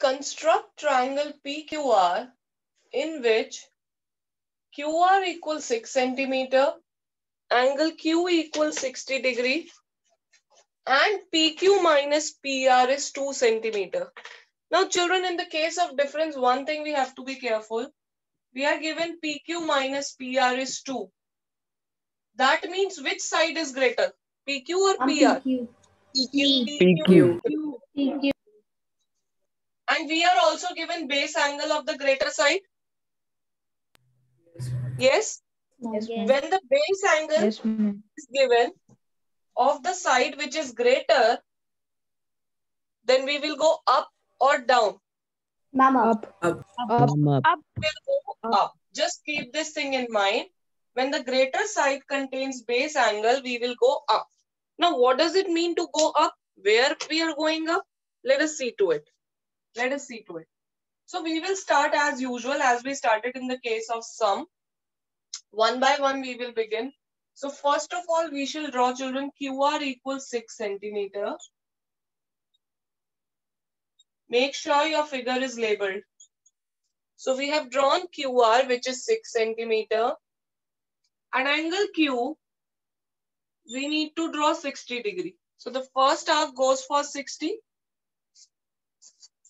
construct triangle PQR in which QR equals 6 centimeter, angle Q equals 60 degree, and PQ minus PR is 2 centimeter. Now children, in the case of difference, one thing we have to be careful. We are given PQ minus PR is 2. That means which side is greater? PQ or PR? PQ. And we are also given base angle of the greater side. Yes? Yes, ma'am. When the base angle Yes, ma'am. is given of the side which is greater, then we will go up or down. Up. Up. We'll go up. Just keep this thing in mind. When the greater side contains base angle, we will go up. Now, what does it mean to go up? Where we are going up? Let us see to it. Let us see to it. So we will start as usual, as we started in the case of sum. One by one we will begin. So first of all, we shall draw, children, QR equals 6 centimeter. Make sure your figure is labeled. So we have drawn QR, which is 6 centimeter. And angle Q, we need to draw 60 degree. So the first arc goes for 60.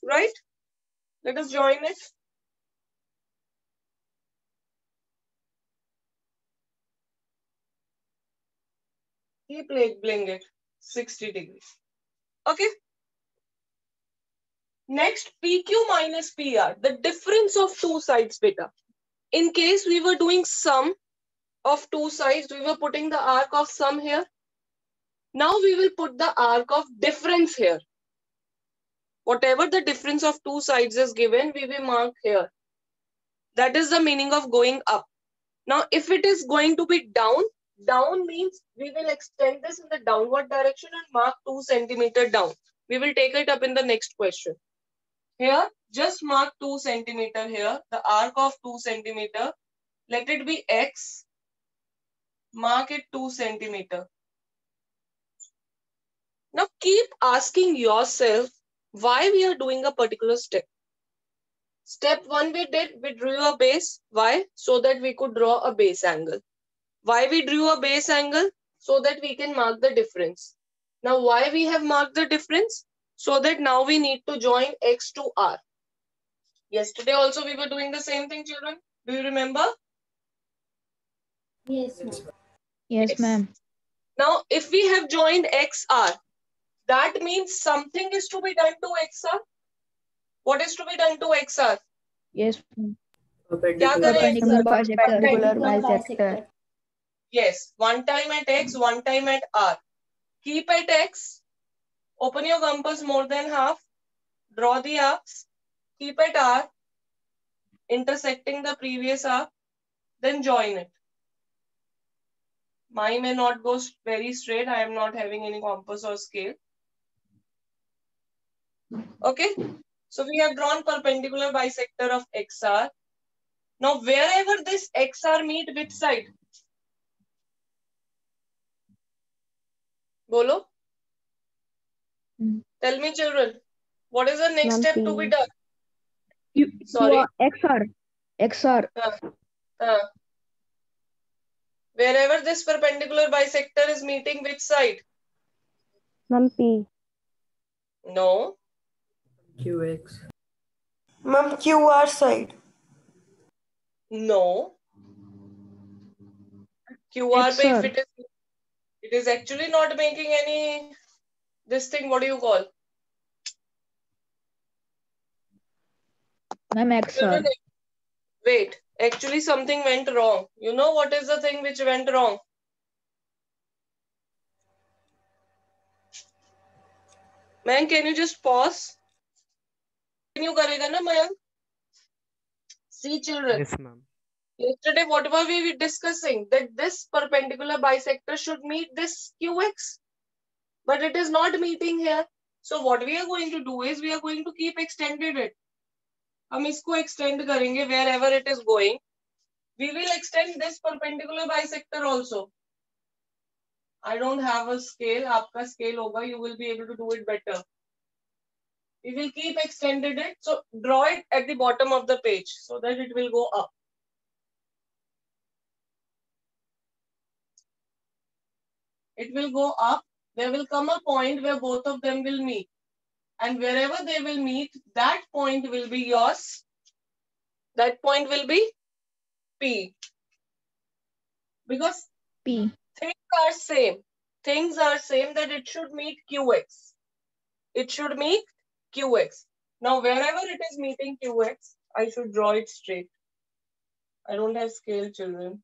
Right? Let us join it. Keep labeling it 60 degrees. Okay. Next, PQ minus PR, the difference of two sides, beta. In case we were doing sum of two sides, we were putting the arc of sum here. Now we will put the arc of difference here. Whatever the difference of two sides is given, we will mark here. That is the meaning of going up. Now, if it is going to be down, down means we will extend this in the downward direction and mark 2 centimeter down. We will take it up in the next question. Here, just mark 2 centimeter here, the arc of 2 centimeter. Let it be X. Mark it 2 centimeter. Now keep asking yourself why we are doing a particular step. Step 1 we did, we drew a base. Why? So that we could draw a base angle. Why we drew a base angle? So that we can mark the difference. Now why we have marked the difference? So that now we need to join X to R. Yesterday also we were doing the same thing, children. Do you remember? Yes, ma'am. Yes, ma'am. Now, if we have joined XR, that means something is to be done to XR. What is to be done to XR? Yes, ma'am. Perpendicular bisector. Yes, one time at X, one time at R. Keep at X. Open your compass more than half. Draw the arcs. Keep at R, intersecting the previous arc. Then join it. Mine may not go very straight. I am not having any compass or scale. Okay. So we have drawn perpendicular bisector of XR. Now wherever this XR meet, which side? Bolo? Tell me, children. What is the next step to be done? Sorry. XR. Wherever this perpendicular bisector is meeting, which side? Ma'am, P. No. QX. Ma'am, QR side. No. QR X, pe if sir. it is actually not making any this thing, what do you call? Ma'am, XR. Wait, actually something went wrong. You know what is the thing which went wrong? Man, can you just pause? Continue karega na, Mayank? See, children. Yes, ma'am. Yesterday, what were we discussing? That this perpendicular bisector should meet this QX. But it is not meeting here. So what we are going to do is we are going to keep extended it. हम इसको extend करेंगे wherever it is going. We will extend this perpendicular bisector also. I don't have a scale. आपका scale होगा. You will be able to do it better. We will keep extended it. So draw it at the bottom of the page so that it will go up. It will go up. There will come a point where both of them will meet. And wherever they will meet, that point will be yours. That point will be P. Because P. things are same. Things are same that it should meet QX. It should meet QX. Now, wherever it is meeting QX, I should draw it straight. I don't have scale, children.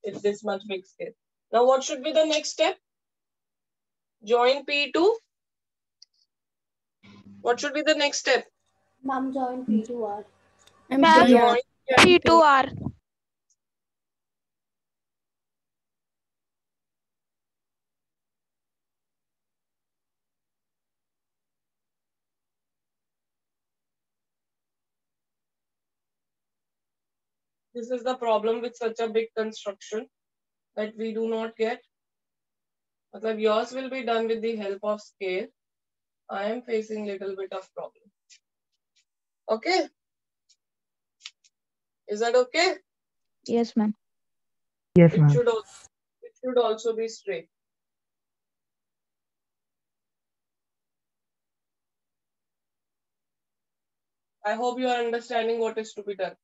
It's this much big scale. Now, what should be the next step? Join P2. What should be the next step? Mom, join P to R. Join P to R. This is the problem with such a big construction that we do not get. Matlab, yours will be done with the help of scale. I am facing little bit of problem. Okay? Is that okay? Yes, ma'am. Yes, It ma'am. should also be straight. I hope you are understanding what is to be done.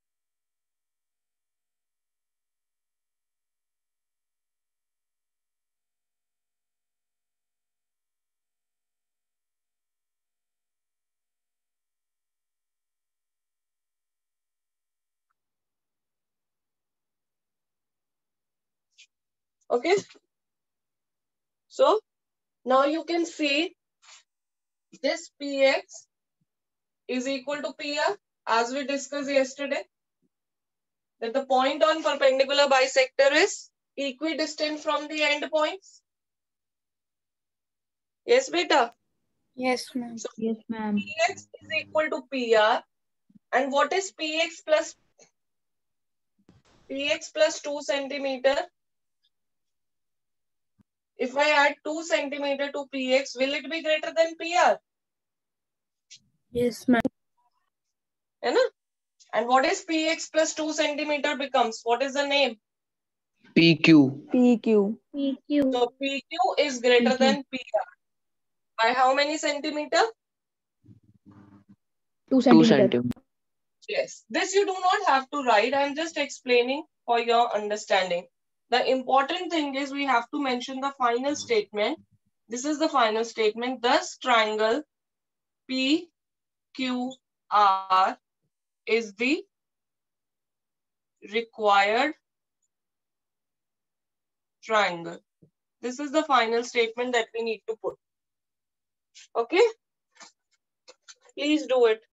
Okay? So, now you can see this Px is equal to PR as we discussed yesterday. That the point on perpendicular bisector is equidistant from the end points. Yes, beta. Yes, ma'am. So Yes, ma'am. Px is equal to PR. And what is Px plus 2 centimeter? If I add 2 centimeter to Px, will it be greater than PR? Yes, ma'am. And what is Px plus 2 centimeter becomes? What is the name? PQ. PQ. PQ. So PQ is greater than PR. By how many centimeter? 2 2 centimeter. centimeter. Yes. This you do not have to write. I'm just explaining for your understanding. The important thing is we have to mention the final statement. This is the final statement. Thus, triangle PQR is the required triangle. This is the final statement that we need to put. Okay? Please do it.